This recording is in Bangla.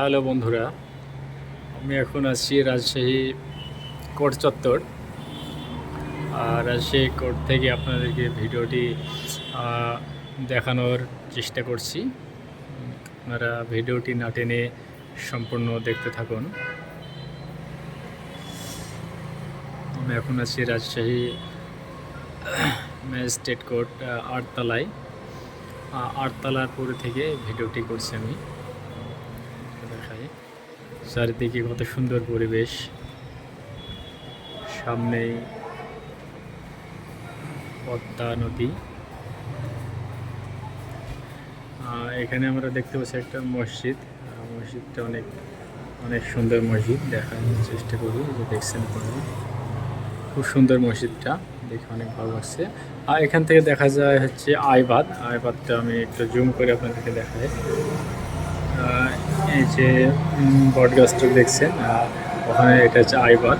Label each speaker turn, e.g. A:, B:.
A: হ্যালো বন্ধুরা, আমি এখন আছি রাজশাহী কোর্ট চত্বর। আর রাজশাহী কোর্ট থেকে আপনাদেরকে ভিডিওটি দেখানোর চেষ্টা করছি। আপনারা ভিডিওটি না টেনে সম্পূর্ণ দেখতে থাকুন। আমি এখন আছি রাজশাহী ম্যাজিস্ট্রেট কোর্ট আটতলায়। আটতলার পরে থেকে ভিডিওটি করছি আমি। দেখাই চারিদিকে কত সুন্দর পরিবেশ, সামনেই পদ্মা নদী। এখানে আমরা দেখতে পাচ্ছি একটা মসজিদ। মসজিদটা অনেক অনেক সুন্দর মসজিদ, দেখার চেষ্টা করি। যে দেখছেন আপনারা, খুব সুন্দর মসজিদটা, দেখে অনেক ভালো লাগছে। আর এখান থেকে দেখা যায় হচ্ছে আইবাদটা আমি একটু জুম করে আপনাদেরকে দেখাই। এই যে বট গাছটা দেখছেন, ওখানে এটা হচ্ছে আইবাদ।